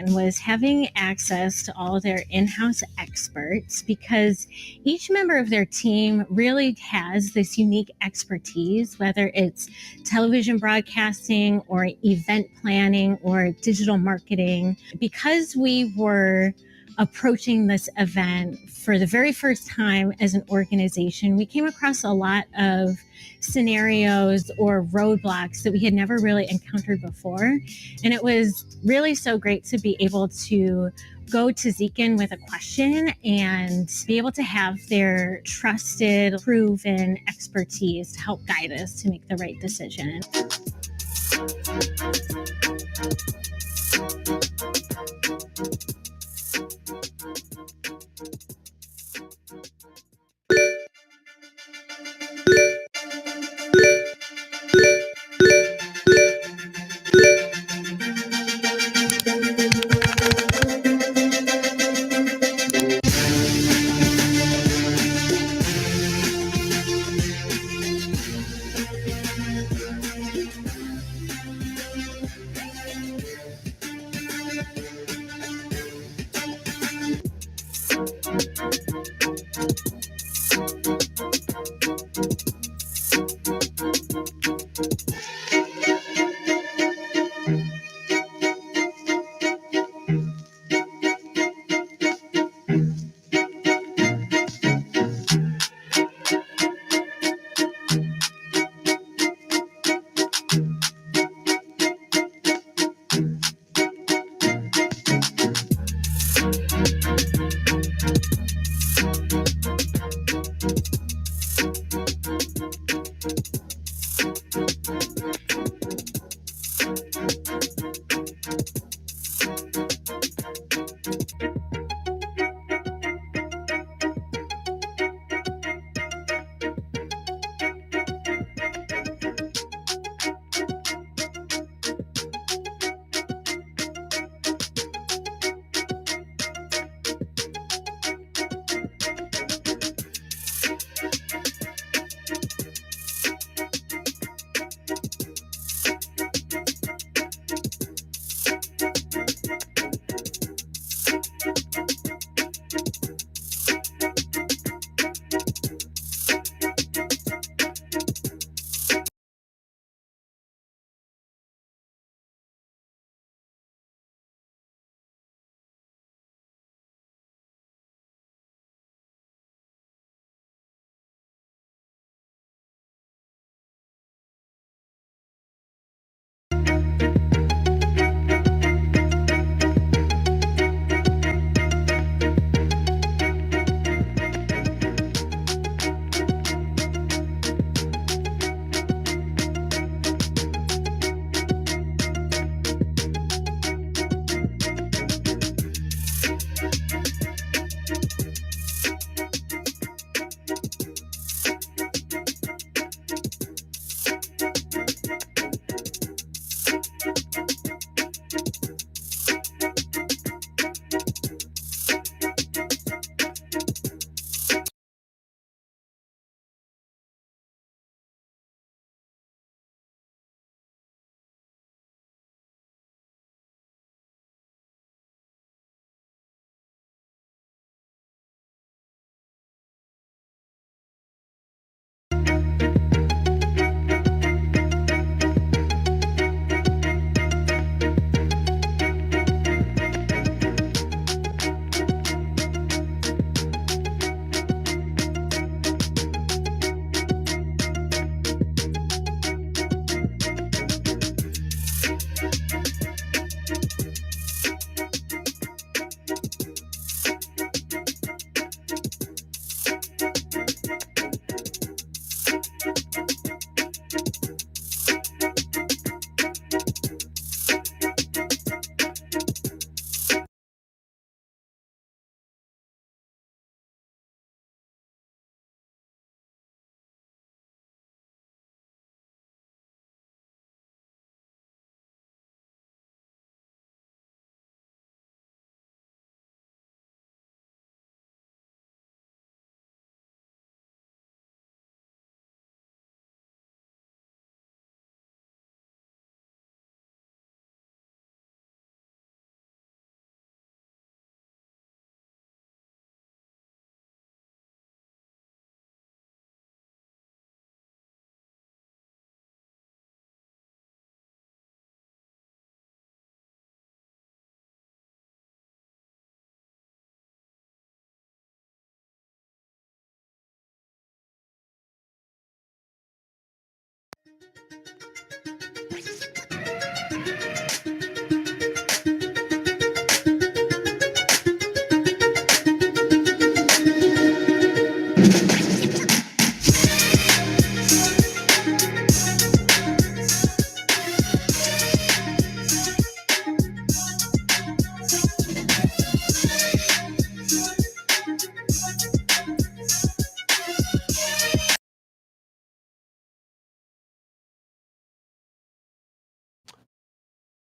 was having access to all their in-house experts, because each member of their team really has this unique expertise, whether it's television broadcasting or event planning or digital marketing. Because we were approaching this event for the very first time as an organization, we came across a lot of scenarios or roadblocks that we had never really encountered before. And it was really so great to be able to go to Zekin with a question and be able to have their trusted, proven expertise to help guide us to make the right decision.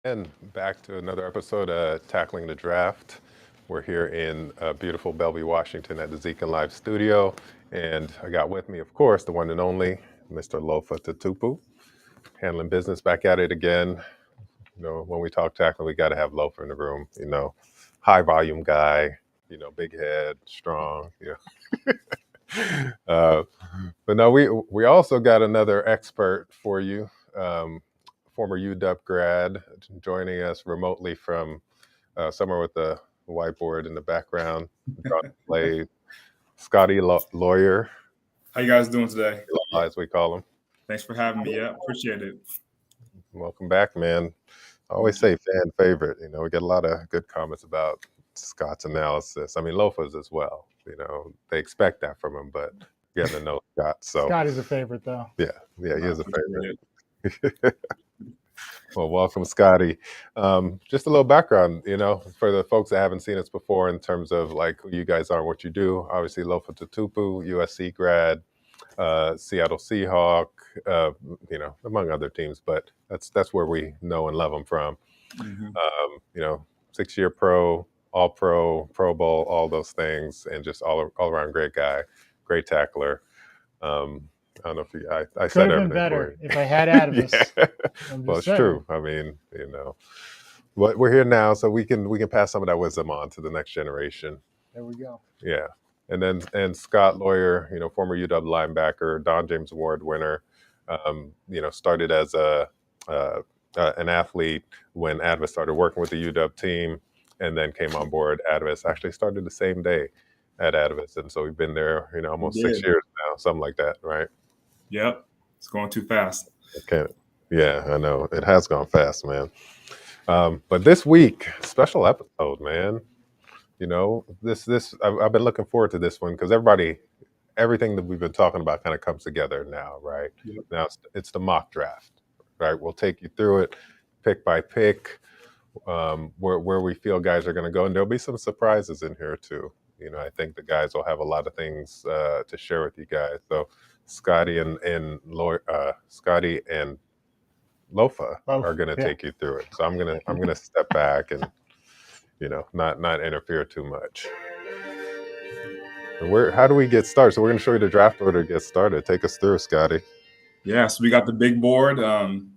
And back to another episode of Tackling the Draft. We're here in beautiful Bellevue, Washington at the Zekin Live studio. And I got with me, of course, the one and only Mr. Lofa Tatupu, handling business, back at it again. You know, when we talk tackling, we got to have Lofa in the room, you know, high volume guy, you know, big head, strong, you know. But no, we also got another expert for you. Former UW grad, joining us remotely from somewhere with a whiteboard in the background. Play Scotty Lawyer, How you guys doing today? as we call him. Thanks for having me. Yeah, appreciate it. Welcome back, man. I always say fan favorite. You know, we get a lot of good comments about Scott's analysis. I mean, Lofa's as well. You know, they expect that from him, but getting to know Scott. So Scott is a favorite, though. yeah, he is a favorite. Well, welcome, Scotty. Just a little background, you know, for the folks that haven't seen us before in terms of like who you guys are and what you do. Obviously, Lofa Tatupu, USC grad, Seattle Seahawk, you know, among other teams, but that's where we know and love them from. Mhm. You know, 6-year pro, all pro, Pro Bowl, all those things, and just all around great guy, great tackler. I don't know if I said Could have everything been better for you. if I had Atavus. Yeah. I'm Well, just it's saying. true. I mean, you know, but we're here now, so we can pass some of that wisdom on to the next generation. There we go. Yeah, and Scott Lawyer, you know, former UW linebacker, Don James Award winner. You know, started as an athlete when Atavus started working with the UW team, and then came on board. Atavus actually started the same day at Atavus, and so we've been there, you know, almost 6 years now, something like that, right? Yep, it's going too fast. Okay. Yeah, I know it has gone fast, man. But this week, special episode, man. You know, I've been looking forward to this one because everything that we've been talking about kind of comes together now, right? Yep. Now it's the mock draft, right? We'll take you through it, pick by pick, where we feel guys are going to go, and there'll be some surprises in here too. You know, I think the guys will have a lot of things to share with you guys. So Scotty and Lofa are going to take you through it. So I'm gonna step back and, you know, not interfere too much. How do we get started? So we're going to show you the draft order to get started. Take us through, Scotty. Yeah, so we got the big board. You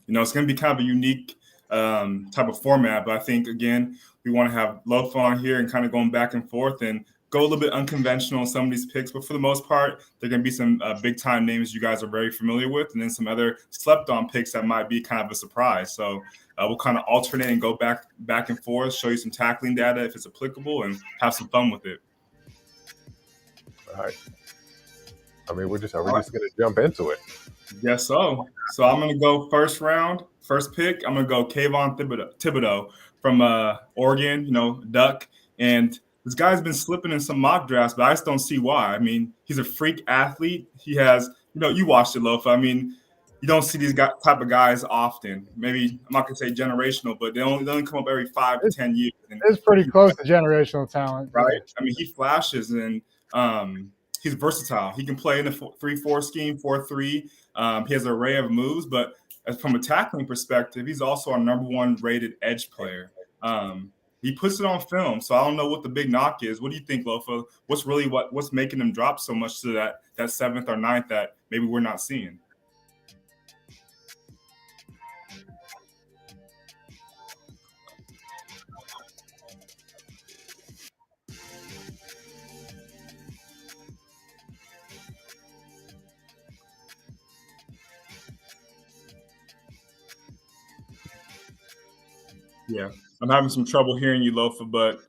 know, it's going to be kind of a unique type of format, but I think, again, we want to have Lofa on here and kind of going back and forth and go a little bit unconventional in some of these picks. But for the most part, there are going to be some big-time names you guys are very familiar with, and then some other slept-on picks that might be kind of a surprise. So we'll kind of alternate and go back and forth, show you some tackling data if it's applicable, and have some fun with it. All right. I mean, are we just going to jump into it? Yes, so I'm going to go first round, first pick. I'm going to go Kayvon Thibodeau from Oregon, you know, Duck. And this guy's been slipping in some mock drafts, but I just don't see why. I mean, he's a freak athlete. He has, you know, you watched it, Lofa. I mean, you don't see these type of guys often. Maybe I'm not going to say generational, but they only come up every 5 to 10 years. And it's pretty close to generational talent. Right? Yeah. I mean, he flashes, and he's versatile. He can play in a 3-4 scheme, 4-3. He has an array of moves, but from a tackling perspective, he's also our #1 rated edge player. He puts it on film, so I don't know what the big knock is. What do you think, Lofa? What's making him drop so much to that 7th or 9th that maybe we're not seeing? Yeah, I'm having some trouble hearing you, Lofa, but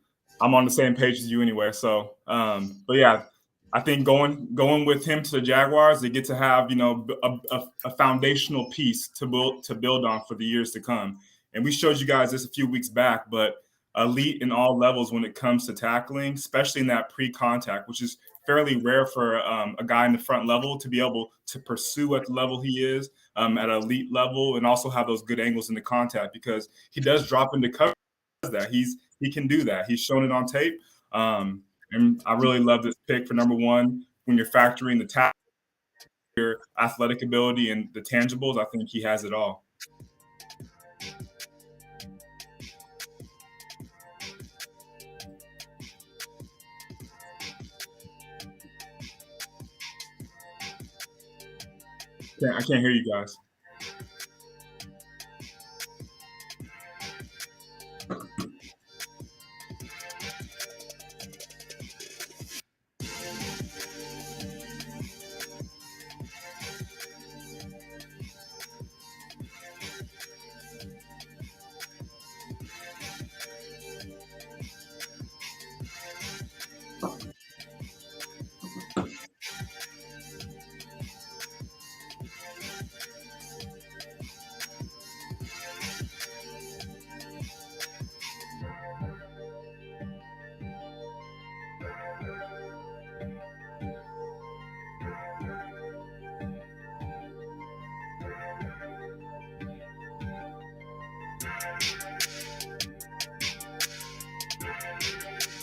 I'm on the same page as you anyway. So, but yeah, I think going with him to the Jaguars, they get to have a foundational piece to build on for the years to come. And we showed you guys this a few weeks back, but elite in all levels when it comes to tackling, especially in that pre-contact, which is fairly rare for a guy in the front level to be able to pursue at the level he is at an elite level, and also have those good angles in the contact, because he does drop into cover. That he can do that. He's shown it on tape. And I really love this pick for number one. When you're factoring the talent, your athletic ability, and the tangibles, I think he has it all. I can't hear you guys.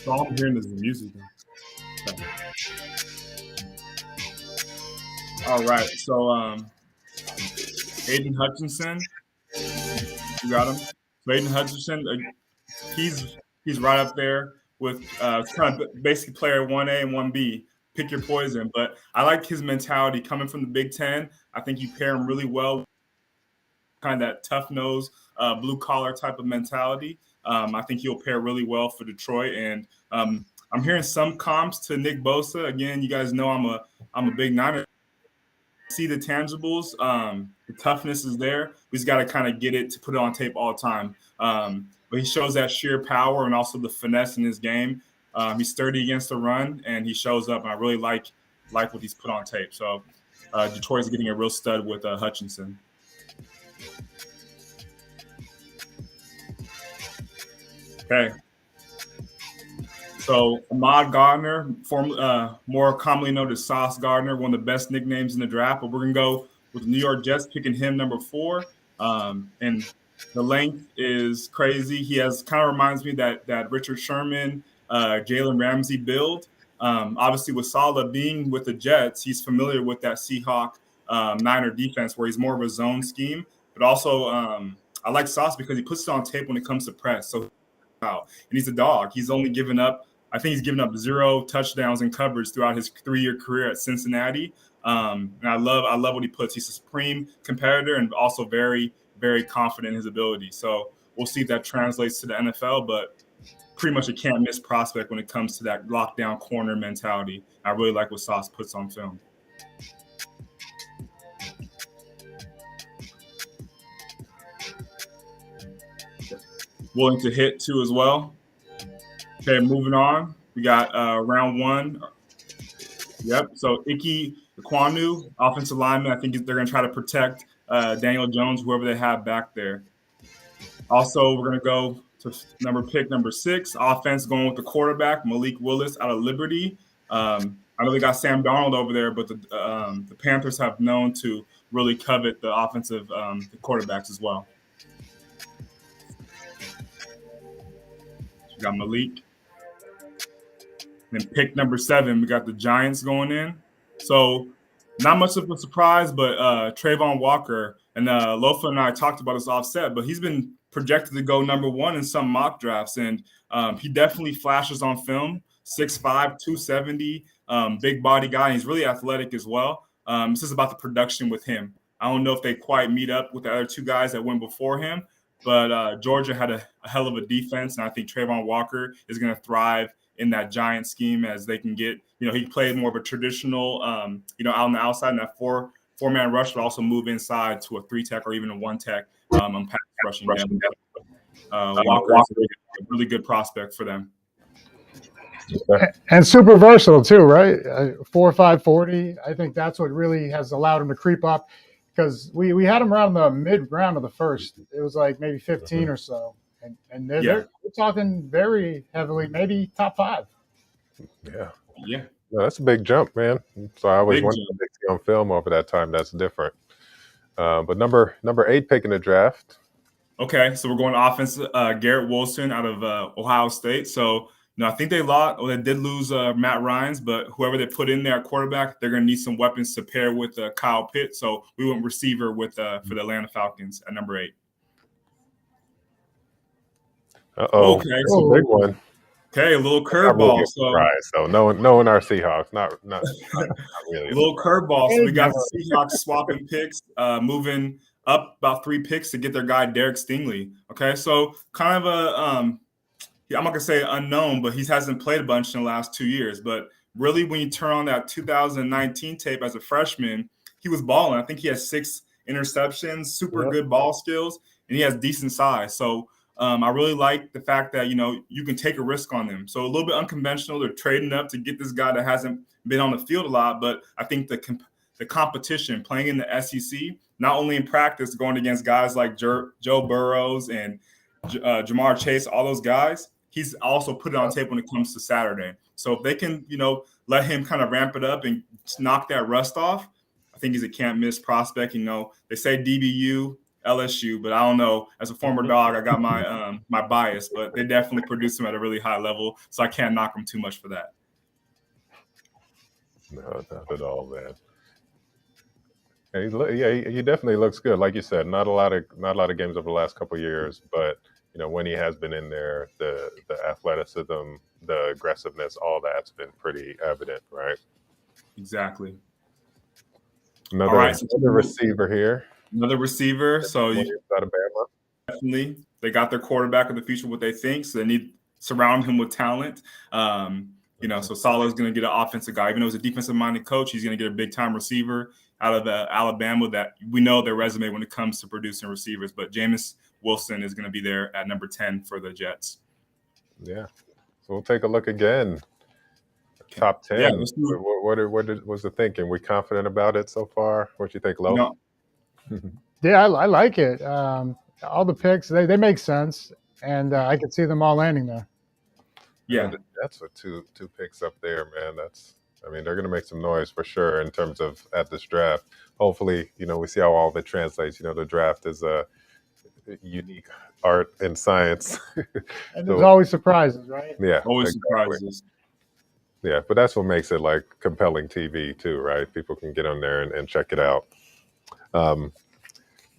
So all I'm hearing is the music. Okay. All right, so Aiden Hutchinson, you got him. So Aiden Hutchinson, he's right up there with kind of basically player 1A and 1B. Pick your poison, but I like his mentality coming from the Big Ten. I think you pair him really well, kind of that tough nose, blue collar type of mentality. I think he'll pair really well for Detroit, and I'm hearing some comps to Nick Bosa. Again, you guys know I'm a big Niner. See the tangibles, the toughness is there. We just got to kind of get it to put it on tape all the time. But he shows that sheer power and also the finesse in his game. He's sturdy against the run, and he shows up. And I really like what he's put on tape. So Detroit's getting a real stud with Hutchinson. Okay. So Ahmad Gardner, more commonly known as Sauce Gardner, one of the best nicknames in the draft. But we're going to go with the New York Jets picking him number 4. And the length is crazy. He kind of reminds me that Richard Sherman, Jalen Ramsey build. Obviously, with Saleh being with the Jets, he's familiar with that Seahawk Niner defense where he's more of a zone scheme. But also, I like Sauce because he puts it on tape when it comes to press. So, and he's a dog. He's only given up. I think he's given up 0 touchdowns in coverage throughout his 3-year career at Cincinnati. And I love what he puts. He's a supreme competitor and also very, very confident in his ability. So we'll see if that translates to the NFL, but pretty much a can't miss prospect when it comes to that lockdown corner mentality. I really like what Sauce puts on film. Willing to hit too as well. Okay, moving on. We got round 1. Yep. So Ike Ekwonu, offensive lineman. I think they're going to try to protect Daniel Jones, whoever they have back there. Also, we're going to go to pick number 6, offense, going with the quarterback, Malik Willis out of Liberty. I know they got Sam Darnold over there, but the Panthers have known to really covet the offensive the quarterbacks as well. We got Malik. And pick number 7, we got the Giants going in. So not much of a surprise, but Trayvon Walker, and Lofa and I talked about this offset, but he's been projected to go number 1 in some mock drafts. And he definitely flashes on film, 6'5", 270, big body guy. And he's really athletic as well. This is about the production with him. I don't know if they quite meet up with the other 2 guys that went before him, but Georgia had a hell of a defense, and I think Trayvon Walker is going to thrive in that Giant scheme as they can get, he played more of a traditional, out on the outside in that four-man rush, but also move inside to a 3-tech or even a 1-tech on pass rushing. Walker is a really good prospect for them. And super versatile too, right? 4.5 40. I think that's what really has allowed him to creep up, because we had him around the mid round of the first. It was like maybe 15 or so, and Yeah. they're talking very heavily, maybe top 5. Yeah. Yeah. No, that's a big jump, man. So I always Big wonder jump. if they see on film over that time. That's different. But number 8 pick in the draft. Okay, so we're going offense. Garrett Wilson out of Ohio State. So I think they lost, or they did lose Matt Ryan's, but whoever they put in there at quarterback, they're going to need some weapons to pair with Kyle Pitts. So we went receiver with for the Atlanta Falcons at number 8. Uh-oh, Okay, that's a so big one. okay, a little I will curveball. get So surprised. So knowing our Seahawks, not really a a little surprise. curveball. So we got the Seahawks swapping picks, moving up about 3 picks to get their guy Derek Stingley. Okay, so kind of a I'm not gonna say unknown, but he hasn't played a bunch in the last 2 years. But really, when you turn on that 2019 tape as a freshman, he was balling. I think he has 6 interceptions, super good ball skills, and he has decent size. So I really like the fact that you can take a risk on them. So a little bit unconventional. They're trading up to get this guy that hasn't been on the field a lot, but I think the competition playing in the SEC, not only in practice going against guys like Joe Burrows and Jamar Chase, all those guys, he's also put it on tape when it comes to Saturday. So if they can, let him kind of ramp it up and knock that rust off, I think he's a can't miss prospect. They say DBU, LSU, but I don't know. As a former dog, I got my my bias, but they definitely produce him at a really high level, so I can't knock him too much for that. No, not at all, man. And he definitely looks good. Like you said, not a lot of games over the last couple of years, but when he has been in there, the athleticism, the aggressiveness, all that's been pretty evident, right? Exactly. Another All right, so receiver here. Another receiver. So Alabama. Definitely, they got their quarterback of the future, what they think. So they need to surround him with talent. So Saleh's going to get an offensive guy. Even though he's a defensive-minded coach, he's going to get a big-time receiver out of Alabama that we know their resume when it comes to producing receivers. But Jameis Wilson is going to be there at number 10 for the Jets. Yeah. So we'll take a look again. Okay. Top 10. Yeah, what was the thinking? We confident about it so far? What you think, Lo? No. Yeah, I like it. All the picks, they make sense, and I could see them all landing there. Yeah, that's what two picks up there, man. They're going to make some noise for sure in terms of at this draft. Hopefully, we see how all of it translates. The draft is a unique art and science. And there's always surprises, right? Yeah, always surprises. Yeah, but that's what makes it like compelling TV too, right? People can get on there and check it out.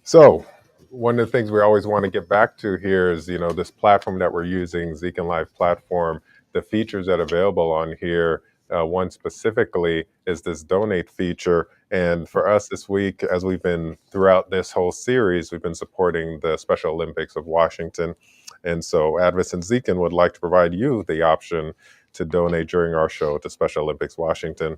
So one of the things we always want to get back to here is, this platform that we're using, Zeke and Live platform, the features that are available on here. One specifically is this donate feature. And for us this week, as we've been throughout this whole series, we've been supporting the Special Olympics of Washington. And so Atavus and Zeke would like to provide you the option to donate during our show to Special Olympics Washington.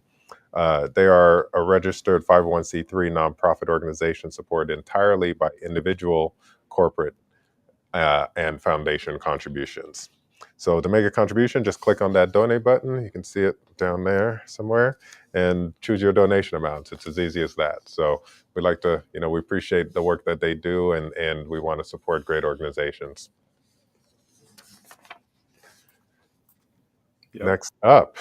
They are a registered 501c3 nonprofit organization supported entirely by individual, corporate, and foundation contributions. So to make a contribution, just click on that donate button. You can see it down there somewhere and choose your donation amount. It's as easy as that. So we like to, we appreciate the work that they do and we want to support great organizations. Yep. Next up,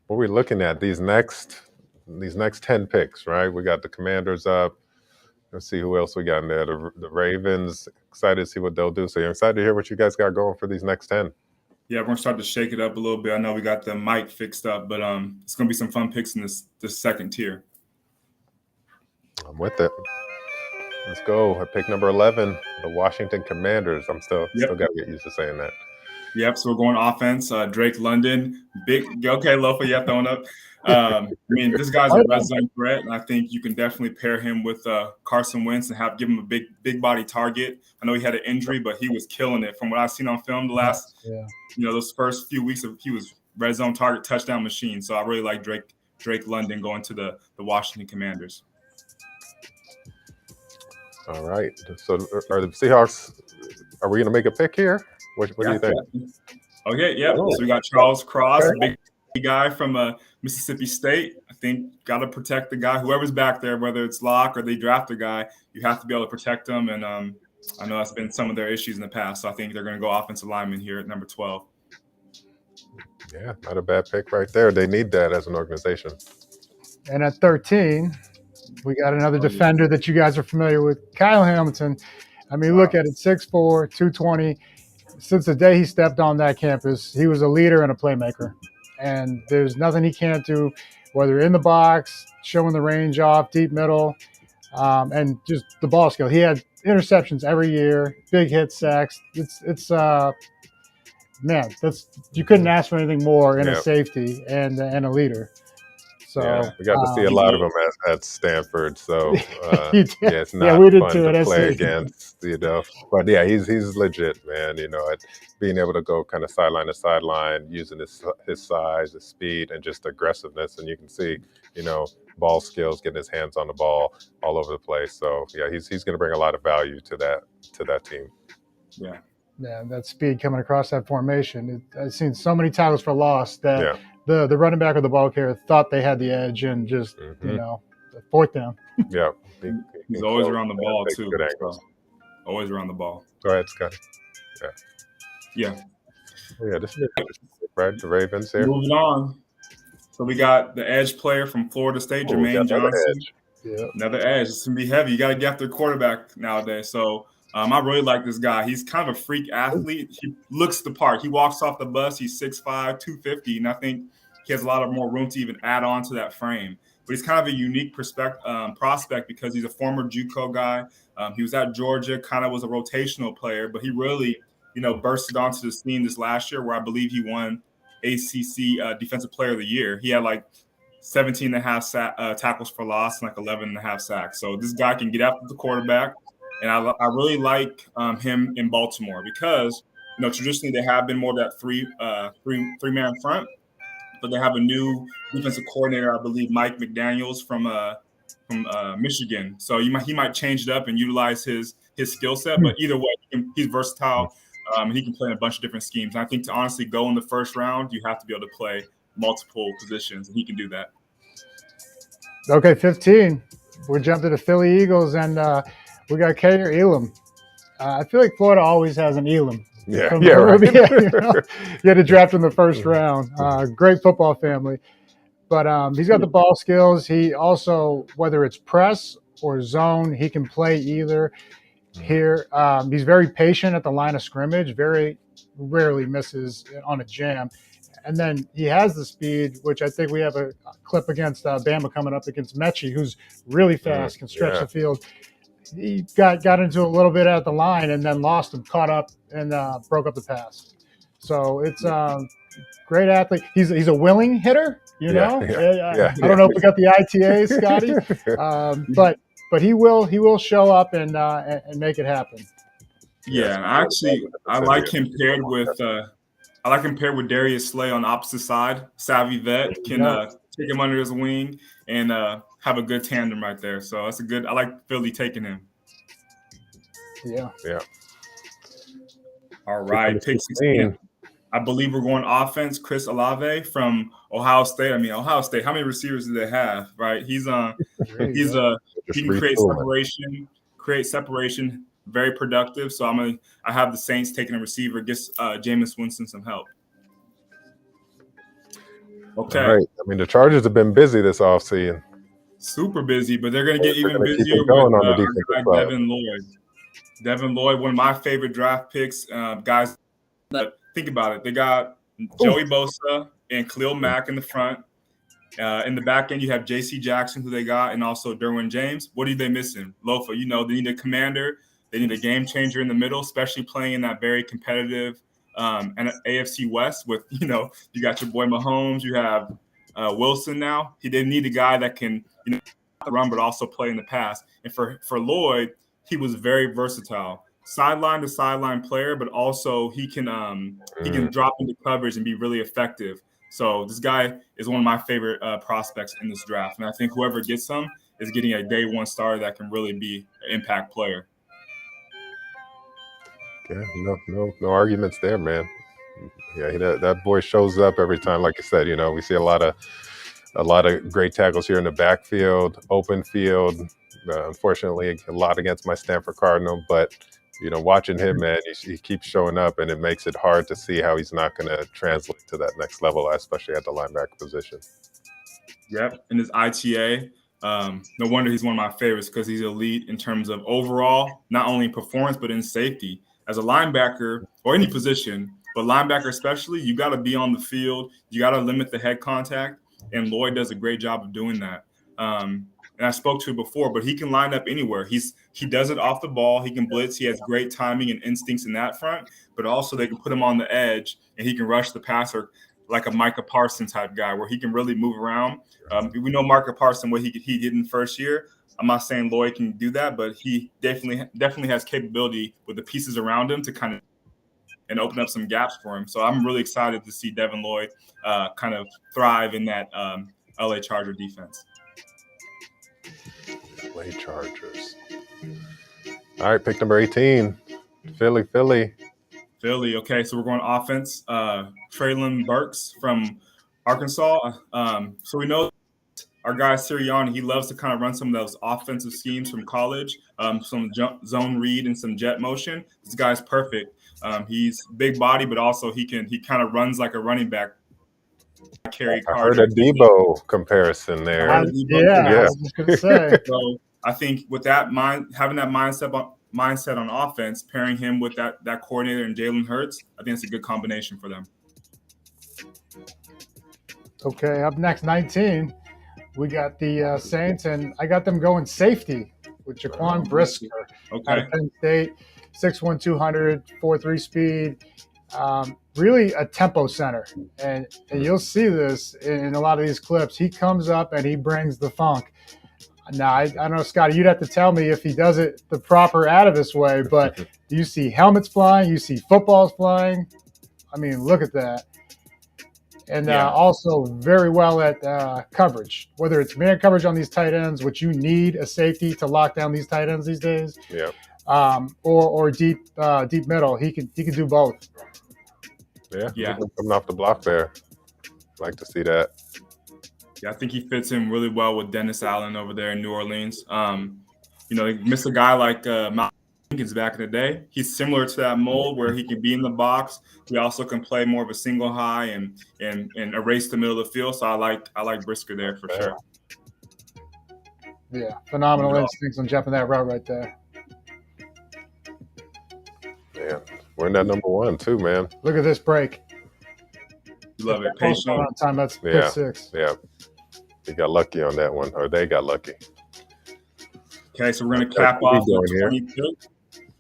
what are we looking at? These next 10 picks, right? We got the Commanders up. Let's see who else we got in there. The Ravens. Excited to see what they'll do. So you're excited to hear what you guys got going for these next 10. Yeah, we're gonna start to shake it up a little bit. I know we got the mic fixed up, but it's gonna be some fun picks in this second tier. I'm with it. Let's go. At pick number 11, the Washington Commanders. I'm still got to get used to saying that. Yep. So we're going offense. Drake London, big. Okay, Lofa, yeah, throwing up. This guy's a red zone threat, and I think you can definitely pair him with Carson Wentz and give him a big body target. I know he had an injury, but he was killing it. From what I've seen on film, the last, those first few weeks he was red zone target touchdown machine. So I really like Drake London going to the Washington Commanders. All right. So are the Seahawks? Are we going to make a pick here? What do you think? Okay, yeah. Oh, So we got Charles Cross, okay. big guy from Mississippi State. I think got to protect the guy, whoever's back there, whether it's Locke or they draft a guy, you have to be able to protect them. And I know that's been some of their issues in the past. So I think they're going to go offensive lineman here at number 12. Yeah, not a bad pick right there. They need that as an organization. And at 13, we got another defender that you guys are familiar with, Kyle Hamilton. I mean, look at it, 6'4", 220. Since the day he stepped on that campus, he was a leader and a playmaker. And there's nothing he can't do, whether in the box, showing the range off, deep middle, and just the ball skill. He had interceptions every year, big hit sacks. It's man, you couldn't ask for anything more in a safety and a leader. So yeah, we got to see a lot of them at Stanford. So it's not we did fun too to at play SC. against, But yeah, he's legit, man. At being able to go kind of sideline to sideline, using his size, his speed, and just aggressiveness, and you can see, ball skills, getting his hands on the ball all over the place. So yeah, he's going to bring a lot of value to that team. Yeah. Yeah, that speed coming across that formation. I've seen so many tackles for loss that the running back or the ball carrier thought they had the edge and just, fourth down. Yeah. He's always around the ball, too. Good angles. Always around the ball. Go ahead, Scotty. Yeah. Yeah, this is right. The Ravens here. Moving on. So we got the edge player from Florida State, Jermaine Johnson. Yeah. Another edge. It's going to be heavy. You got to get after the quarterback nowadays. So I really like this guy. He's kind of a freak athlete. He looks the part. He walks off the bus. He's 6'5", 250, and I think he has a lot of more room to even add on to that frame. But he's kind of a unique prospect because he's a former JUCO guy. He was at Georgia, kind of was a rotational player, but he really, bursted onto the scene this last year where I believe he won ACC Defensive Player of the Year. He had like 17 and a half tackles for loss and like 11 and a half sacks. So this guy can get after the quarterback. And I really like him in Baltimore because, traditionally they have been more that three-man front, but they have a new defensive coordinator, I believe, Mike McDaniels from Michigan. So he might change it up and utilize his skill set. But either way, he's versatile. He can play in a bunch of different schemes. And I think to honestly go in the first round, you have to be able to play multiple positions, and he can do that. Okay, 15. We're jumping to Philly Eagles, and we got Kair Elam. I feel like Florida always has an Elam. Yeah, right. You had to draft in the first round. Great football family. But he's got the ball skills. He also, whether it's press or zone, he can play either. Here, he's very patient at the line of scrimmage, very rarely misses on a jam. And then he has the speed, which I think we have a clip against Bama coming up against Mechie, who's really fast, can stretch the field. He got into a little bit at the line and then lost him, caught up, and broke up the pass. So it's great athlete. He's a willing hitter, I don't know if we got the ITA, Scotty, but he will show up and make it happen. Yeah, actually, I like him paired with Darius Slay on the opposite side. Savvy vet can take him under his wing and have a good tandem right there. So that's I like Philly taking him. Yeah. All right, pick 16. I believe we're going offense. Chris Olave from Ohio State. I mean, Ohio State, how many receivers do they have, right? He can create separation, very productive. So I have the Saints taking a receiver, gets Jameis Winston some help. Okay. All right. I mean, the Chargers have been busy this offseason. Super busy, but they're going to get even busier with Devin Lloyd. Devin Lloyd, one of my favorite draft picks. Guys, think about it. They got Joey Bosa and Khalil Mack in the front. In the back end, you have J.C. Jackson, who they got, and also Derwin James. What are they missing? Lofa, they need a commander. They need a game changer in the middle, especially playing in that very competitive and AFC West with, you got your boy Mahomes. You have Wilson now. They need a guy that can, run, but also play in the pass. And for Lloyd, he was very versatile. Sideline to sideline player, but also he can drop into coverage and be really effective. So this guy is one of my favorite prospects in this draft, and I think whoever gets him is getting a day one starter that can really be an impact player. Yeah, no arguments there, man. Yeah, that boy shows up every time. Like I said, we see a lot of great tackles here in the backfield, open field. Unfortunately, a lot against my Stanford Cardinal, but watching him, man, he keeps showing up, and it makes it hard to see how he's not going to translate to that next level, especially at the linebacker position. Yep, in his ITA. No wonder he's one of my favorites because he's elite in terms of overall, not only performance, but in safety. As a linebacker or any position, but linebacker especially, you got to be on the field. You got to limit the head contact, and Lloyd does a great job of doing that. And I spoke to it before, but he can line up anywhere. He does it off the ball. He can blitz. He has great timing and instincts in that front, but also they can put him on the edge, and he can rush the passer like a Micah Parsons type guy where he can really move around. We know Micah Parsons, what he did in the first year. I'm not saying Lloyd can do that, but he definitely has capability with the pieces around him to kind of and open up some gaps for him. So I'm really excited to see Devin Lloyd kind of thrive in that LA Charger defense. LA Chargers. All right, pick number 18, Philly. Okay, so we're going offense. Traylon Burks from Arkansas. So we know our guy Sirianni, he loves to kind of run some of those offensive schemes from college, some zone read and some jet motion. This guy's perfect. He's big body, but also he kind of runs like a running back. I heard a Debo comparison there. I was just gonna say. So I think with that having that mindset on offense, pairing him with that coordinator and Jalen Hurts, I think it's a good combination for them. Okay, up next, 19, we got the Saints, and I got them going safety with Jaquan Brisker out of Penn State, 6'1", 200, 4.3 speed. Really a tempo center, and you'll see this in a lot of these clips. He comes up and he brings the funk. Now, I don't know, Scotty, you'd have to tell me if he does it the proper Atavus way, but you see helmets flying, you see footballs flying. I mean, look at that. And also very well at coverage, whether it's man coverage on these tight ends, which you need a safety to lock down these tight ends these days, or deep middle. He can do both. Yeah. Coming off the block there. Like to see that. Yeah, I think he fits in really well with Dennis Allen over there in New Orleans. They miss a guy like Malcolm Jenkins back in the day. He's similar to that mold where he can be in the box. He also can play more of a single high and erase the middle of the field. So I like Brisker there for sure. Yeah, phenomenal instincts on jumping that route right there. Yeah, we're in that number 1 too, man. Look at this break. You love it. Patient. Time, that's pick 6. Yeah. He got lucky on that one, or they got lucky. Okay, so we're going to cap off with 20 picks.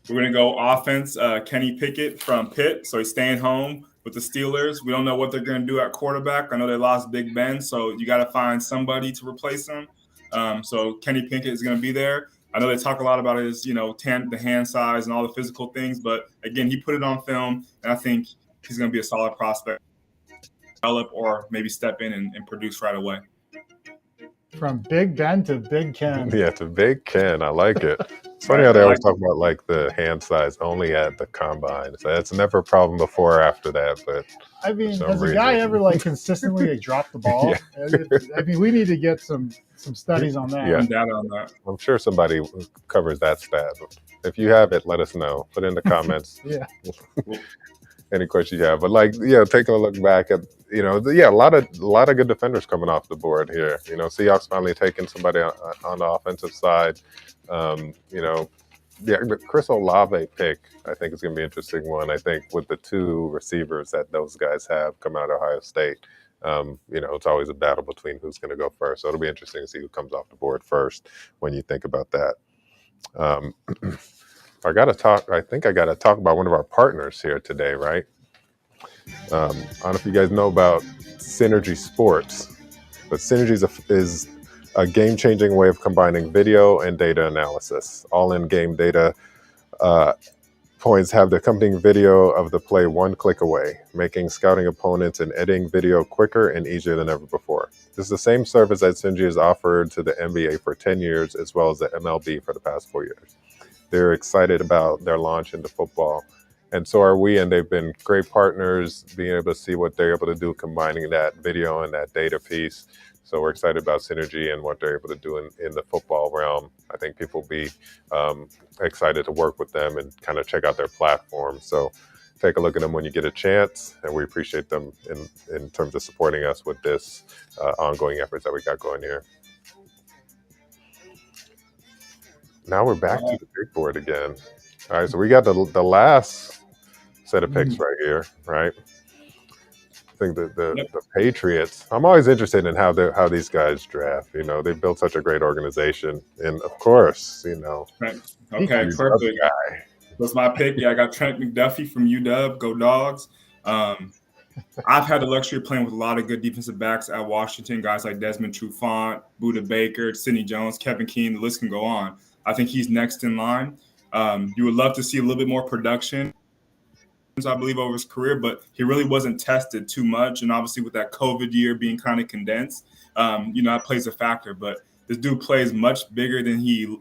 We're going to go offense, Kenny Pickett from Pitt. So he's staying home with the Steelers. We don't know what they're going to do at quarterback. I know they lost Big Ben, so you got to find somebody to replace him. So Kenny Pickett is going to be there. I know they talk a lot about his, the hand size and all the physical things, but again, he put it on film, and I think he's going to be a solid prospect. Develop or maybe step in and produce right away. From Big Ben to Big Ken. Yeah, to Big Ken. I like it. It's funny how they always talk about like the hand size only at the combine. So it's never a problem before or after that. But I mean, has a guy ever consistently dropped the ball? I mean, we need to get some studies on that. Yeah. Data on that. I'm sure somebody covers that stat. If you have it, let us know. Put it in the comments. Yeah. Any questions you have, but taking a look back at, a lot of good defenders coming off the board here. Seahawks finally taking somebody on the offensive side. The Chris Olave pick, I think is going to be an interesting one. I think with the 2 receivers that those guys have coming out of Ohio State, it's always a battle between who's going to go first. So it'll be interesting to see who comes off the board first when you think about that. I think I got to talk about one of our partners here today, right? I don't know if you guys know about Synergy Sports, but Synergy is a game-changing way of combining video and data analysis. All in-game data points have the accompanying video of the play one click away, making scouting opponents and editing video quicker and easier than ever before. This is the same service that Synergy has offered to the NBA for 10 years, as well as the MLB for the past 4 years. They're excited about their launch into football, and so are we. And they've been great partners, being able to see what they're able to do, combining that video and that data piece. So we're excited about synergy and what they're able to do in the football realm. I think people will be excited to work with them and kind of check out their platform. So take a look at them when you get a chance, and we appreciate them in terms of supporting us with this ongoing efforts that we got going here. Now we're back to the big board again. All right, so we got the last set of picks right here, right? I think the Patriots. I'm always interested in how these guys draft. You know, they've built such a great organization, and of course, you know, okay, perfect. That's my pick. Yeah, I got Trent McDuffie from UW. Go Dogs. I've had the luxury of playing with a lot of good defensive backs at Washington, guys like Desmond Trufant, Buda Baker, Sidney Jones, Kevin Keene. The list can go on. I think he's next in line. You would love to see a little bit more production, I believe, over his career, but he really wasn't tested too much. And obviously with that COVID year being kind of condensed, you know, that plays a factor. But this dude plays much bigger than he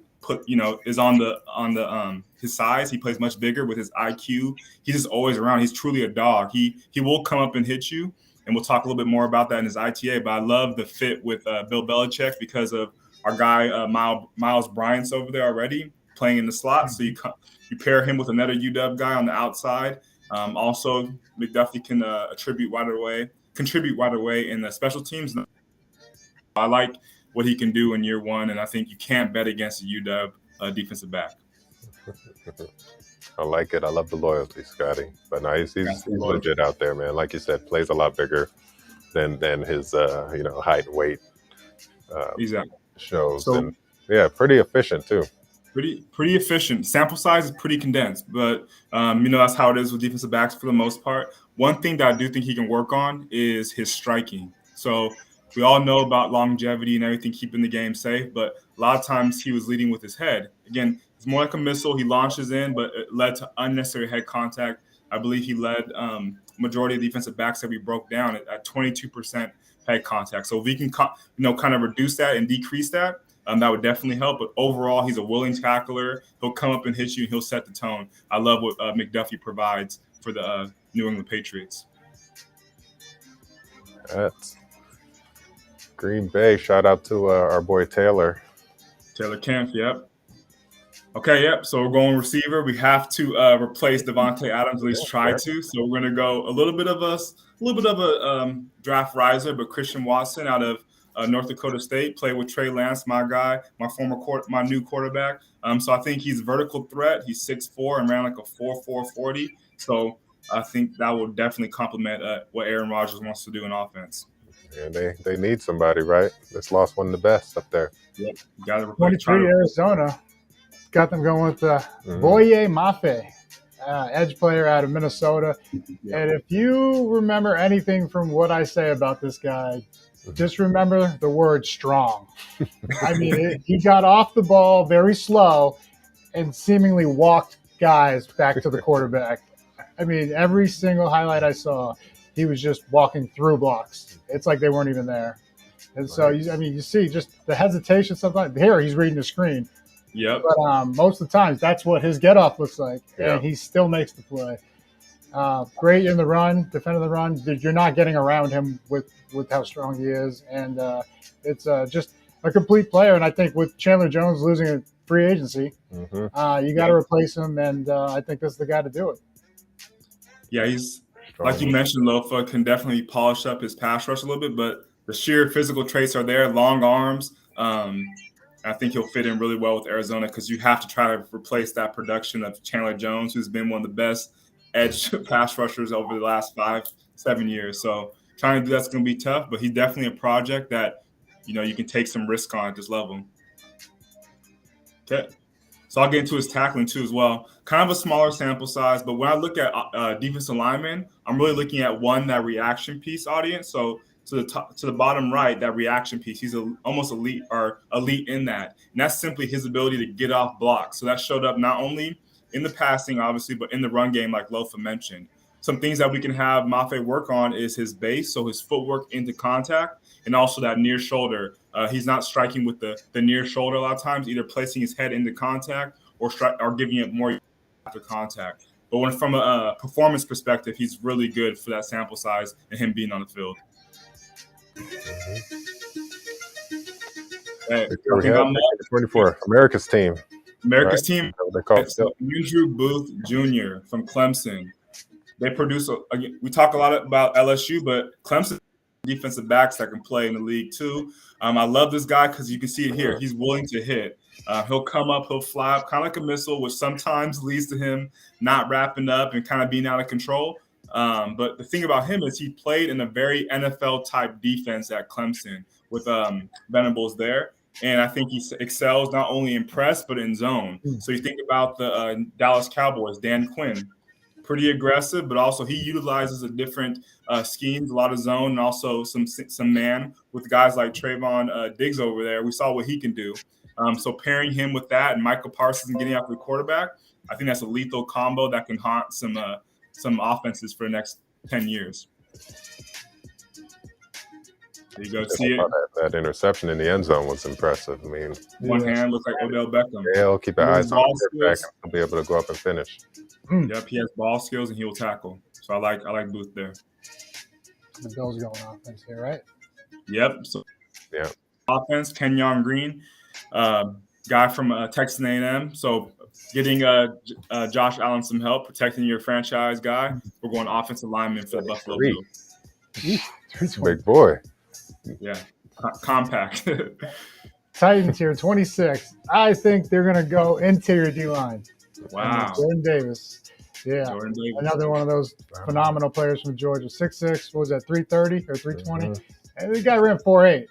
is on the his size. He plays much bigger with his IQ. He's just always around. He's truly a dog. He will come up and hit you. And we'll talk a little bit more about that in his ITA. But I love the fit with Bill Belichick because of our guy, Miles Bryant's over there already playing in the slot. So you pair him with another UW guy on the outside. Also, McDuffie can contribute right away in the special teams. I like what he can do in year one, and I think you can't bet against a UW defensive back. I like it. I love the loyalty, Scotty. But no, he's legit out there, man. Like you said, plays a lot bigger than his height and weight exactly shows. So, and yeah, pretty efficient too. Pretty efficient. Sample size is pretty condensed, but that's how it is with defensive backs for the most part. One thing that I do think he can work on is his striking. So we all know about longevity and everything, keeping the game safe, but a lot of times he was leading with his head. Again, it's more like a missile. He launches in, but it led to unnecessary head contact. I believe he led majority of defensive backs that we broke down at 22% head contact. So if we can kind of reduce that and decrease that, that would definitely help. But overall, he's a willing tackler. He'll come up and hit you, and he'll set the tone. I love what McDuffie provides for the New England Patriots. That's Green Bay. Shout out to our boy Taylor. Taylor Kemp, yep. Okay, yep. So we're going receiver. We have to replace Devontae Adams, at least try to. So we're going to go a little bit of a draft riser, but Christian Watson out of North Dakota State, played with Trey Lance, my guy, my new quarterback. So I think he's a vertical threat. He's 6'4" and ran like a 4.4 40. So I think that will definitely complement what Aaron Rodgers wants to do in offense. And they need somebody, right? Just lost one of the best up there. Yep. Got to 23 Arizona. Got them going with Boye Mafe, edge player out of Minnesota. Yep. And if you remember anything from what I say about this guy, just remember the word strong. I mean, he got off the ball very slow and seemingly walked guys back to the quarterback. I mean, every single highlight I saw, he was just walking through blocks. It's like they weren't even there. And so, you see just the hesitation sometimes. Here, he's reading the screen. Yep. But most of the times, that's what his get-off looks like. Yep. And he still makes the play. Great in the run, defending the run. You're not getting around him with how strong he is. And it's just a complete player. And I think with Chandler Jones losing a free agency, you got to replace him. And I think this is the guy to do it. Yeah, he's, like you mentioned, Lofa can definitely polish up his pass rush a little bit, but the sheer physical traits are there, long arms. I think he'll fit in really well with Arizona because you have to try to replace that production of Chandler Jones, who's been one of the best edge pass rushers over the last 5-7 years. So trying to do that's going to be tough, but he's definitely a project that, you can take some risk on at this level. Okay. So I'll get into his tackling too as well. Kind of a smaller sample size, but when I look at defensive linemen, I'm really looking at that reaction piece audience. So to the bottom right, that reaction piece, he's almost elite in that. And that's simply his ability to get off blocks. So that showed up not only in the passing, obviously, but in the run game, like Lofa mentioned. Some things that we can have Mafe work on is his base, so his footwork into contact, and also that near shoulder. He's not striking with the near shoulder a lot of times, either placing his head into contact or giving it more after contact. But when from a performance perspective, he's really good for that sample size and him being on the field. Hey, Here we have 24, America's team. America's team. They call it. So Andrew Booth Jr. from Clemson. They produce. We talk a lot about LSU, but Clemson defensive backs that can play in the league too. I love this guy because you can see it here. He's willing to hit. He'll come up, he'll fly up, kind of like a missile, which sometimes leads to him not wrapping up and kind of being out of control. But the thing about him is he played in a very NFL type defense at Clemson with Venables there. And I think he excels not only in press, but in zone. So you think about the Dallas Cowboys, Dan Quinn, pretty aggressive, but also he utilizes a different schemes, a lot of zone, and also some man with guys like Trayvon Diggs over there. We saw what he can do. So pairing him with that and Michael Parsons and getting after the quarterback, I think that's a lethal combo that can haunt some offenses for the next 10 years. There you go. See it. That interception in the end zone was impressive. I mean, one hand looks like Odell Beckham. Yeah, he'll keep your eyes on the back and he'll be able to go up and finish. Yep, he has ball skills and he will tackle. So I like Booth there. The Bills going offense here, right? Yep. So yeah, offense. Kenyon Green, guy from Texas A&M. So getting Josh Allen some help protecting your franchise guy. We're going offensive lineman for the Buffalo Bills. Big boy. Yeah, compact. Titans here, 26. I think they're going to go interior D-line. Wow. Jordan Davis. Yeah. Jordan Davis. Another one of those phenomenal players from Georgia. 6'6", what was that, 330 or 320? Mm-hmm. And the guy ran 4'8".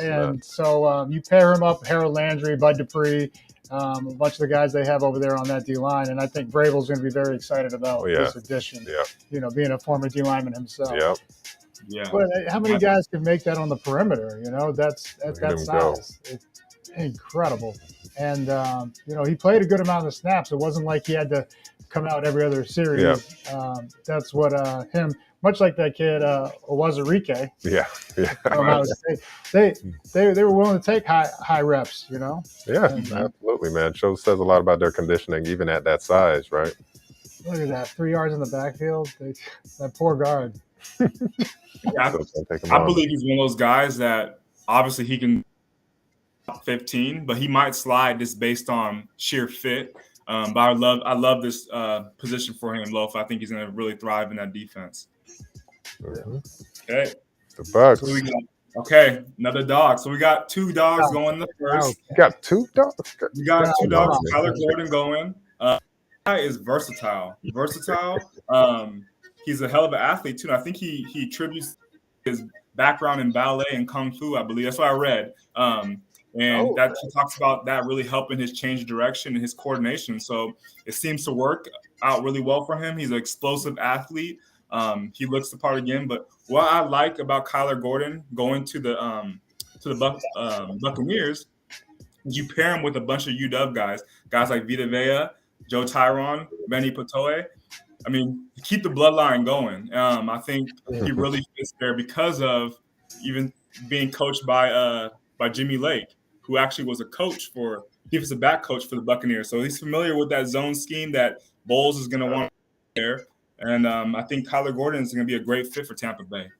And so you pair him up, Harold Landry, Bud Dupree, a bunch of the guys they have over there on that D-line. And I think Vrabel's going to be very excited about this addition, being a former D-lineman himself. Yeah. Yeah. But how many guys can make that on the perimeter? That's that size. It's incredible. And, he played a good amount of the snaps. It wasn't like he had to come out every other series. Yeah. That's what much like that kid, Owazurike. Yeah. They were willing to take high reps, Yeah, absolutely, man. Says a lot about their conditioning, even at that size, right? Look at that. 3 yards in the backfield. That poor guard. Yeah, I believe he's one of those guys that obviously he can 15, but he might slide just based on sheer fit. But I love this position for him, Lofa. I think he's going to really thrive in that defense. Mm-hmm. Okay, the Bucks. So another dog. So we got 2 dogs going in the first. You got 2 dogs. We got 2 dogs. Kyler Gordon going. Guy is versatile. He's a hell of an athlete too. And I think he attributes his background in ballet and kung fu. I believe that's what I read. That he talks about that really helping his change of direction and his coordination. So it seems to work out really well for him. He's an explosive athlete. He looks the part again. But what I like about Kyler Gordon going to the Buccaneers is you pair him with a bunch of UW guys like Vita Vea, Joe Tyron, Benny Patoe. I mean, keep the bloodline going. I think he really fits there because of even being coached by Jimmy Lake, who actually was a defensive back coach for the Buccaneers. So he's familiar with that zone scheme that Bowles is going to want there. And I think Kyler Gordon is going to be a great fit for Tampa Bay.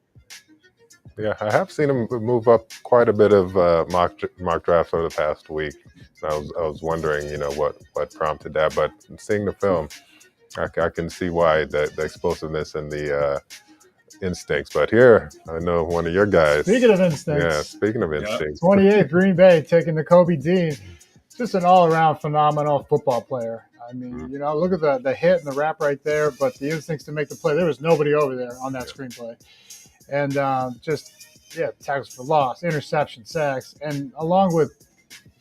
Yeah, I have seen him move up quite a bit of mock drafts over the past week. I was wondering, what prompted that. But seeing the film, I can see why the explosiveness and the instincts. But here, I know one of your guys. Speaking of instincts. Yeah, speaking of instincts. 28th, Green Bay taking the Kobe Dean. Just an all-around phenomenal football player. I mean, look at the hit and the wrap right there, but the instincts to make the play. There was nobody over there on that screenplay. And tackles for loss, interception, sacks, and along with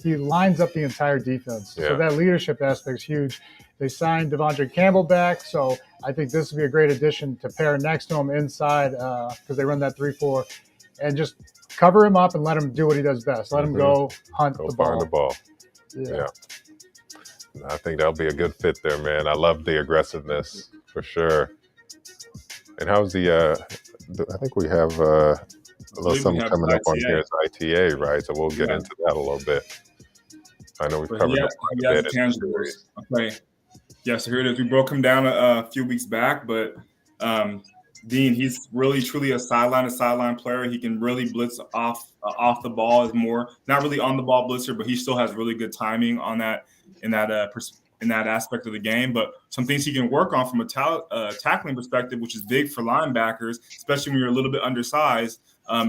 he lines up the entire defense. Yeah. So that leadership aspect is huge. They signed Devondre Campbell back, so I think this would be a great addition to pair next to him inside because they run that 3-4 and just cover him up and let him do what he does best. Let him go hunt the ball. Find the ball. Yeah. I think that'll be a good fit there, man. I love the aggressiveness for sure. And how's I think we have a little something coming up on here. It's ITA, right? So we'll get into that a little bit. I know we've covered it quite a bit. Okay. Yeah, so here it is. We broke him down a few weeks back, but Dean, he's really truly a sideline player. He can really blitz off the ball. Is more not really on the ball blitzer, but he still has really good timing on that in that aspect of the game. But some things he can work on from a tackling perspective, which is big for linebackers, especially when you're a little bit undersized,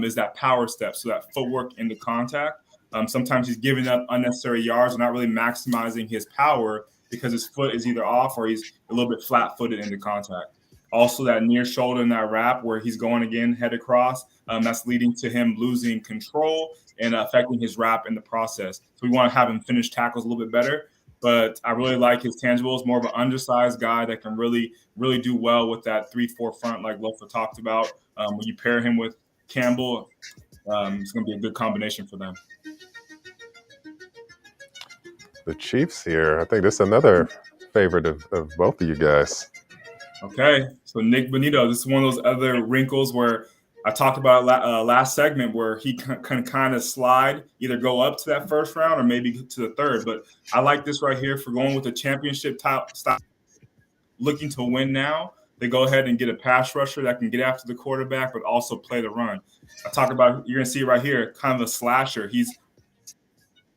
is that power step. So that footwork into contact. Sometimes he's giving up unnecessary yards and not really maximizing his power because his foot is either off or he's a little bit flat-footed into contact. Also, that near shoulder and that wrap where he's going again head across, that's leading to him losing control and affecting his wrap in the process. So we want to have him finish tackles a little bit better. But I really like his tangibles, more of an undersized guy that can really, really do well with that 3-4 front like Lofa talked about. When you pair him with Campbell, it's going to be a good combination for them. The Chiefs here. I think this is another favorite of both of you guys. Okay, so Nick Bonito. This is one of those other wrinkles where I talked about last segment where he can kind of slide, either go up to that first round or maybe to the third. But I like this right here for going with a championship style, looking to win now. They go ahead and get a pass rusher that can get after the quarterback, but also play the run. I talk about, you're going to see right here, kind of a slasher. He's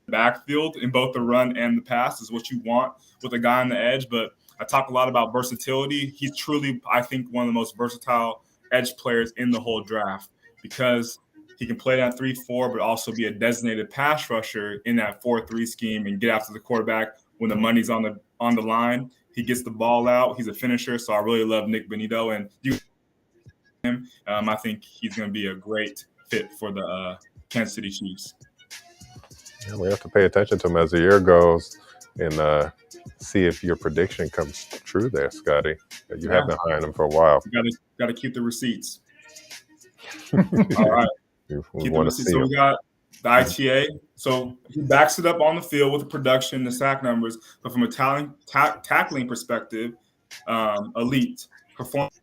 backfield in both the run and the pass is what you want with a guy on the edge. But I talk a lot about versatility. He's truly, I think, one of the most versatile edge players in the whole draft because he can play that 3-4, but also be a designated pass rusher in that 4-3 scheme and get after the quarterback when the money's on the line. He gets the ball out. He's a finisher, so I really love Nick Bonito, and I think he's going to be a great fit for the Kansas City Chiefs. Yeah, we have to pay attention to him as the year goes and see if your prediction comes true there, Scotty. You have been eyeing him for a while. Got to keep the receipts. All right. We want to see so him. we got the ITA. So he backs it up on the field with the production, the sack numbers, but from a tackling perspective, elite performance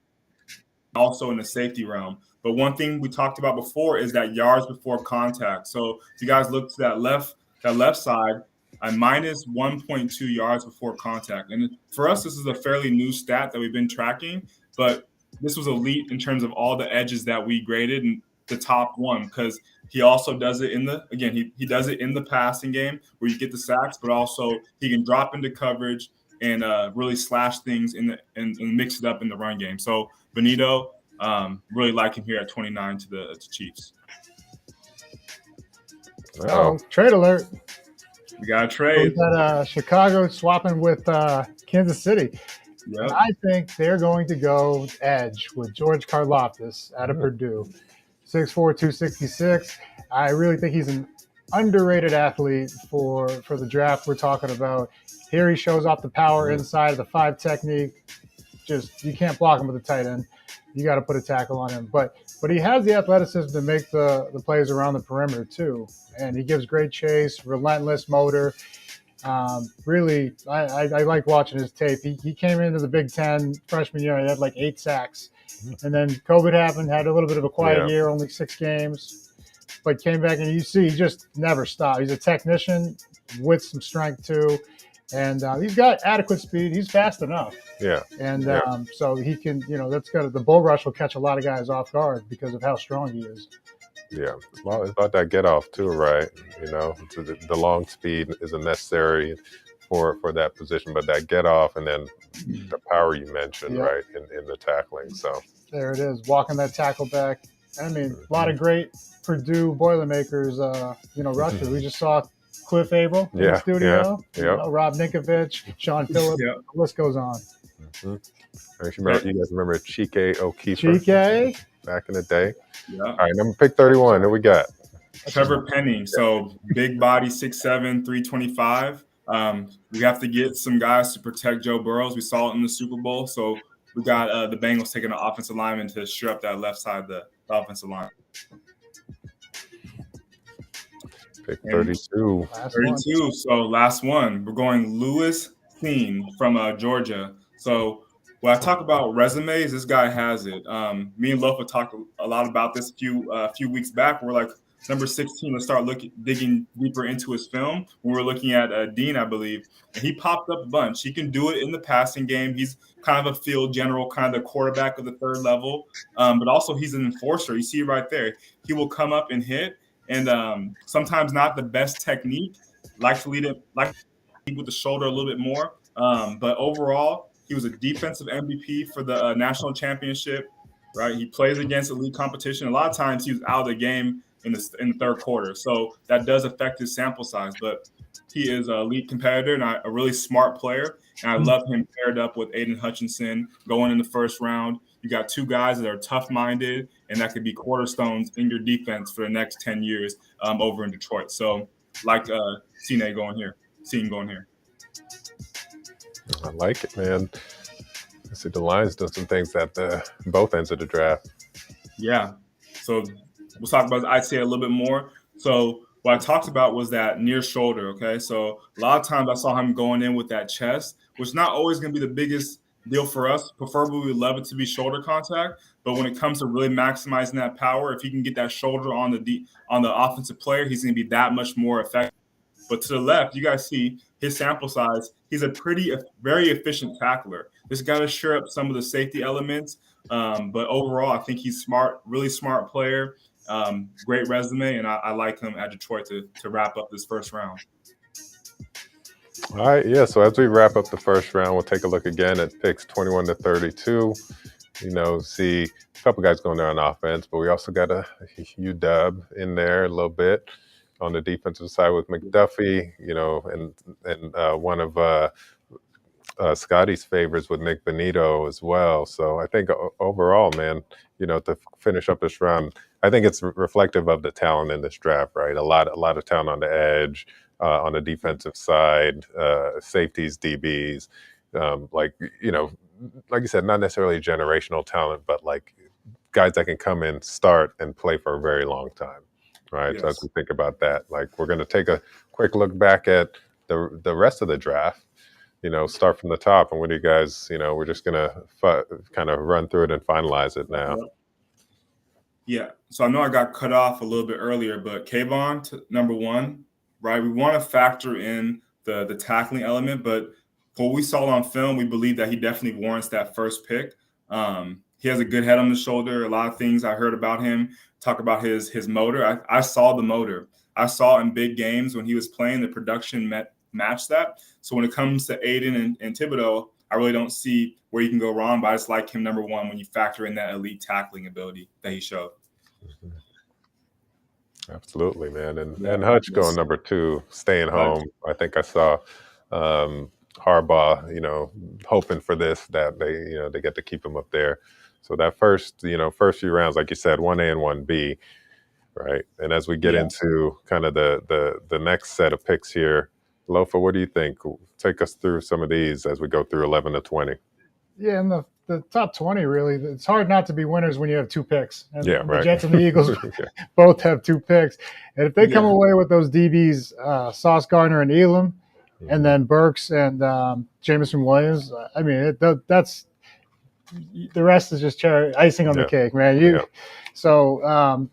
also in the safety realm. But one thing we talked about before is that yards before contact. So if you guys look to that left side, a minus 1.2 yards before contact. And for us, this is a fairly new stat that we've been tracking, but this was elite in terms of all the edges that we graded and the top one, because he also does it he does it in the passing game where you get the sacks, but also he can drop into coverage and really slash things and mix it up in the run game. So Bonito, really like him here at 29 to the Chiefs. Oh, trade alert. We got a trade. We got Chicago swapping with Kansas City. Yep. I think they're going to go edge with George Karlaftis out of Purdue. 6'4", 266. I really think he's an underrated athlete for the draft we're talking about. Here he shows off the power inside of the 5 technique. Just, you can't block him with a tight end. You got to put a tackle on him. But he has the athleticism to make the plays around the perimeter too. And he gives great chase, relentless motor. Really, I like watching his tape. He came into the Big Ten freshman year. He had like 8 sacks. And then COVID happened, had a little bit of a quiet year, only 6 games. But came back, and you see he just never stopped. He's a technician with some strength too. And he's got adequate speed. He's fast enough. Yeah. And so he can, that's got the bull rush will catch a lot of guys off guard because of how strong he is. Yeah. Well, it's about that get off too, right? The long speed isn't necessary for that position, but that get off and then the power you mentioned, right, in the tackling. So there it is, walking that tackle back. I mean, a lot of great Purdue Boilermakers, rushers. We just saw Cliff Averill in the studio. Rob Ninkovich, Sean Phillips. The list goes on. Mm-hmm. You guys remember Chike O'Keefe? Chike? Back in the day. Yeah. All right, number pick 31. Who we got? Trevor Penning. So big body, 6'7", 325. We have to get some guys to protect Joe Burrows. We saw it in the Super Bowl. So we got the Bengals taking an offensive lineman to shore up that left side of the offensive line. Pick 32. 32. So last one. We're going Lewis Thien from Georgia. So when I talk about resumes, this guy has it. Me and Lofa talked a lot about this a few weeks back. We're like, number 16, let's start digging deeper into his film. When we're looking at Dean, I believe, and he popped up a bunch. He can do it in the passing game. He's kind of a field general, kind of the quarterback of the third level, but also he's an enforcer. You see it right there. He will come up and hit, and sometimes not the best technique. Like to lead it, like with the shoulder a little bit more. But overall, he was a defensive MVP for the national championship. Right, he plays against elite competition. A lot of times, he was out of the game in the third quarter, so that does affect his sample size. But he is an elite competitor and a really smart player. And I love him paired up with Aiden Hutchinson going in the first round. You got two guys that are tough-minded and that could be cornerstones in your defense for the next 10 years over in Detroit. So, like Seeing going here. I like it, man. I see the Lions doing some things at both ends of the draft. Yeah. So we'll talk about, I'd say, a little bit more. So what I talked about was that near shoulder, okay? So a lot of times I saw him going in with that chest, which is not always going to be the biggest deal for us. Preferably, we love it to be shoulder contact. But when it comes to really maximizing that power, if he can get that shoulder on the offensive player, he's going to be that much more effective. But to the left, you guys see his sample size. He's a very efficient tackler. This got to shore up some of the safety elements. But overall, I think he's smart, really smart player. Great resume, and I like him at Detroit to wrap up this first round. All right, yeah. So as we wrap up the first round, we'll take a look again at picks 21 to 32. See a couple guys going there on offense, but we also got a UW in there a little bit on the defensive side with McDuffie, and one of Scotty's favorites with Nick Benito as well. So I think overall, man, to finish up this round, I think it's reflective of the talent in this draft, right? A lot of talent on the edge, on the defensive side, safeties, DBs, like you said, not necessarily generational talent, but like guys that can come in, start, and play for a very long time. Right. Yes. So as we think about that, like we're going to take a quick look back at the rest of the draft, start from the top. And what do you guys, we're just going to kind of run through it and finalize it now. Yeah. So I know I got cut off a little bit earlier, but Kayvon, number 1, right? We want to factor in the tackling element, but what we saw on film, we believe that he definitely warrants that first pick. He has a good head on the shoulder. A lot of things I heard about him, talk about his motor. I saw the motor. I saw in big games when he was playing, the production matched that. So when it comes to Aiden and Thibodeau, I really don't see where you can go wrong, but I just like him number 1 when you factor in that elite tackling ability that he showed. Absolutely, man. And Hutch going number 2, staying home. I think I saw Harbaugh, hoping for this, that they get to keep him up there. So that first few rounds, like you said, 1A and 1B, right? And as we get into kind of the next set of picks here, Lofa, what do you think? Take us through some of these as we go through 11 to 20. Yeah, and the top 20, really, it's hard not to be winners when you have 2 picks. And right. The Jets and the Eagles both have 2 picks. And if they come away with those DBs, Sauce Gardner and Elam, and then Burks and Jameson Williams, I mean, that's the rest is just icing on the cake, man. So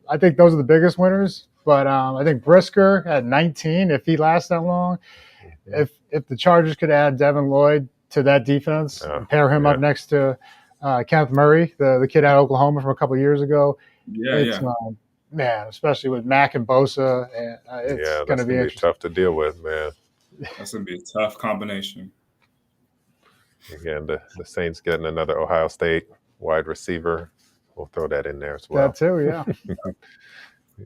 I think those are the biggest winners. But I think Brisker at 19, if he lasts that long, if the Chargers could add Devin Lloyd to that defense, and pair him up next to Kenneth Murray, the kid out of Oklahoma from a couple of years ago. Man, especially with Mack and Bosa, it's going to be tough to deal with, man. That's going to be a tough combination. Again, the Saints getting another Ohio State wide receiver. We'll throw that in there as well. That too, yeah.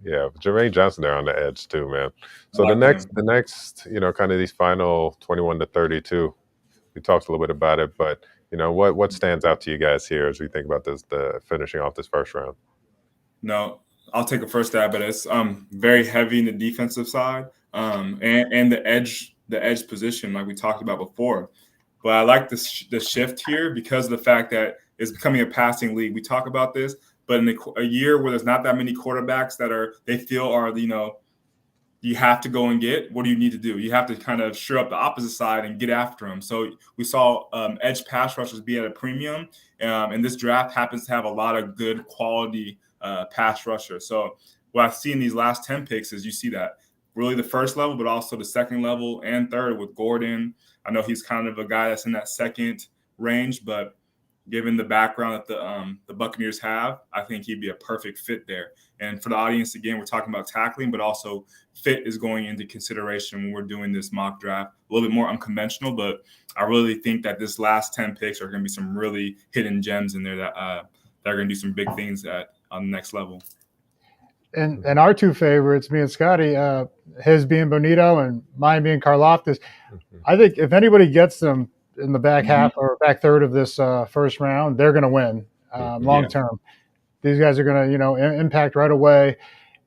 Yeah, Jermaine Johnson there on the edge too, man. So the next, kind of these final 21 to 32, we talked a little bit about it, but what stands out to you guys here as we think about the finishing off this first round? No, I'll take a first stab at it. It's very heavy in the defensive side, and the edge position like we talked about before. But I like the shift here because of the fact that it's becoming a passing league. We talk about this, but in a year where there's not that many quarterbacks that they feel are, you have to go and get, what do you need to do? You have to kind of shore up the opposite side and get after them. So we saw edge pass rushers be at a premium, and this draft happens to have a lot of good quality pass rusher. So what I see in these last 10 picks is you see that really the first level, but also the second level and third with Gordon. I know he's kind of a guy that's in that second range, but given the background that the Buccaneers have, I think he'd be a perfect fit there. And for the audience, again, we're talking about tackling, but also fit is going into consideration when we're doing this mock draft. A little bit more unconventional, but I really think that this last 10 picks are going to be some really hidden gems in there that are going to do some big things on the next level. And our two favorites, me and Scotty, his being Bonito and mine being Karlaftis. I think if anybody gets them in the back half or back third of this first round, they're going to win long term. These guys are going to, impact right away,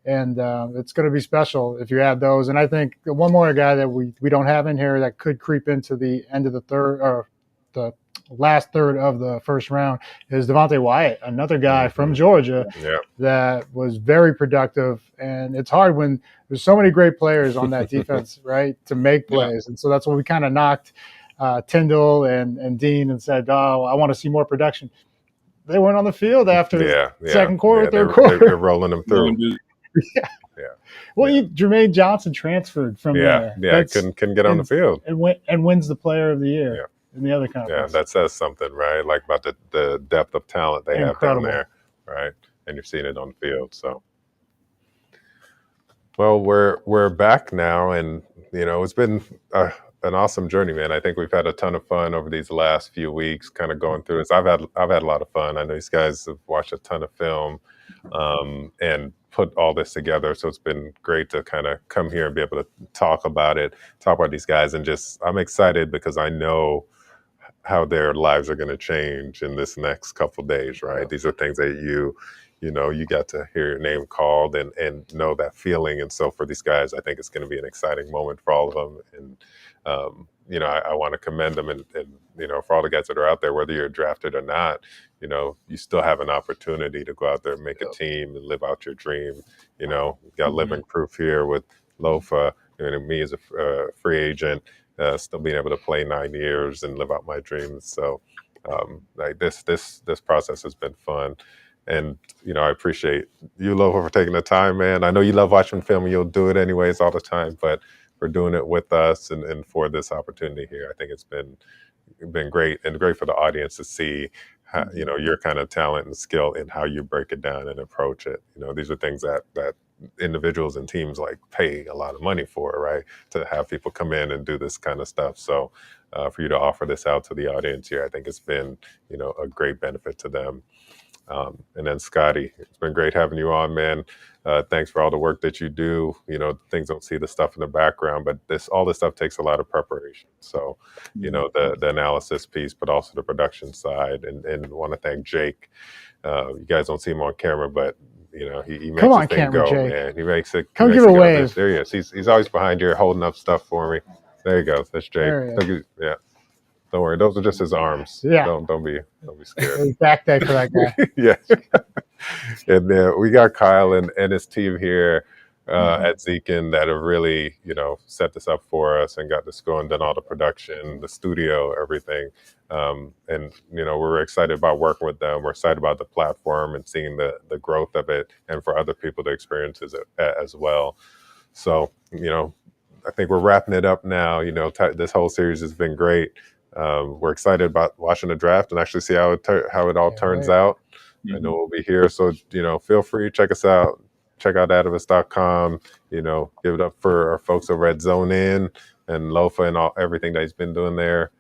and it's going to be special if you add those. And I think one more guy that we don't have in here that could creep into the end of the third or the last third of the first round is Devontae Wyatt, another guy from Georgia that was very productive. And it's hard when there's so many great players on that defense, right, to make plays. And so that's when we kind of knocked Tyndall and Dean and said, "Oh, I want to see more production." They weren't on the field after second quarter, third quarter. They're rolling them through. Well, Jermaine Johnson transferred from there. Yeah, couldn't get on the field. And wins the player of the year in the other conference. Yeah, that says something, right? Like about the depth of talent they have down there, right? And you're seeing it on the field. So, well, we're back now, and it's been an awesome journey, man. I think we've had a ton of fun over these last few weeks, kind of going through this. I've had a lot of fun. I know these guys have watched a ton of film and put all this together. So it's been great to kind of come here and be able to talk about these guys, and I'm excited because I know how their lives are going to change in this next couple of days, right? These are things that you got to hear your name called and know that feeling. And so for these guys, I think it's going to be an exciting moment for all of them. And, I want to commend them and for all the guys that are out there, whether you're drafted or not, you still have an opportunity to go out there and make a team and live out your dream. You've got living proof here with Lofa and me as a free agent, still being able to play 9 years and live out my dreams. So this process has been fun. And, I appreciate you, Lofa, for taking the time, man. I know you love watching film and you'll do it anyways all the time, but for doing it with us and for this opportunity here, I think it's been great, and great for the audience to see how, your kind of talent and skill in how you break it down and approach it. These are things that individuals and teams pay a lot of money for, right? To have people come in and do this kind of stuff. So for you to offer this out to the audience here, I think it's been, a great benefit to them. And then Scotty, it's been great having you on, man. Thanks for all the work that you do. Things don't see the stuff in the background, but all this stuff takes a lot of preparation. So, the analysis piece, but also the production side. And want to thank Jake. You guys don't see him on camera, but he makes Come on, the thing camera, go, Jake. man. He makes it. Come give a wave. There he is. He's always behind here holding up stuff for me. There you go. That's Jake. There he is. Yeah. Don't worry, those are just his arms. Yeah. Don't be scared. It was back day for that guy. Yes. And then we got Kyle and his team here at Zekin that have really, set this up for us and got this going, done all the production, the studio, everything. And we're excited about working with them. We're excited about the platform and seeing the growth of it, and for other people to experience it as well. So, I think we're wrapping it up now. This whole series has been great. We're excited about watching the draft and actually see how it all turns out. I know we'll be here, so feel free, check us out. Check out Atavus.com. Give it up for our folks over at Zone In and Lofa and everything that he's been doing there.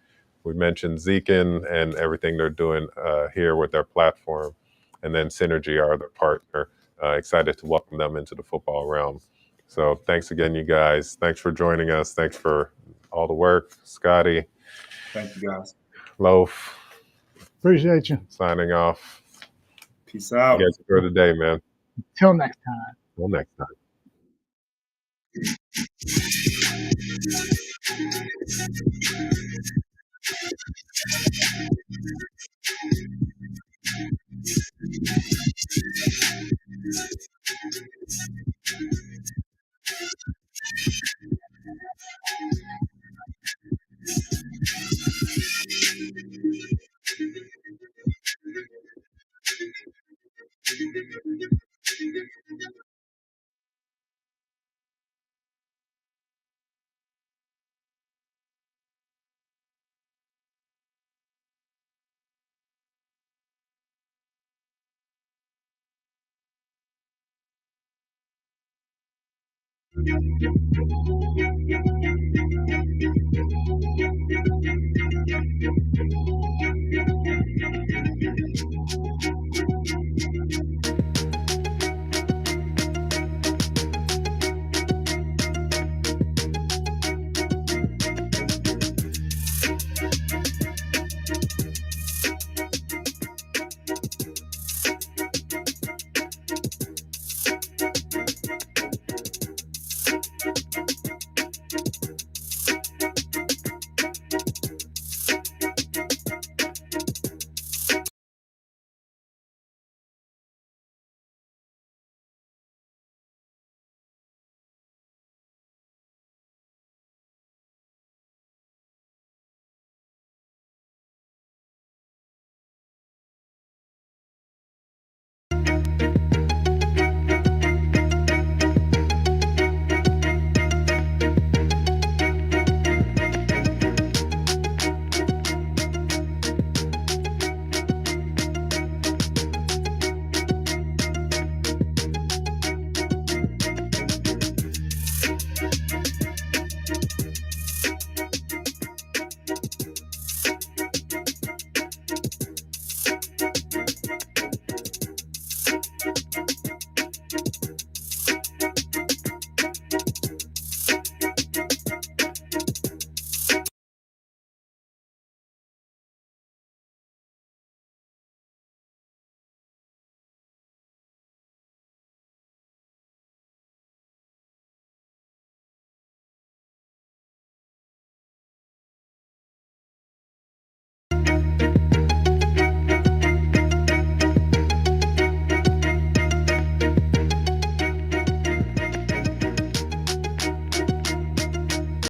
We mentioned Zekin and everything they're doing here with their platform, and then Synergy, our other partner. Excited to welcome them into the football realm. So thanks again, you guys. Thanks for joining us. Thanks for all the work, Scotty. Thank you, guys. Loaf. Appreciate you. Signing off. Peace out. You guys enjoy the day, man. Till next time. Till next time.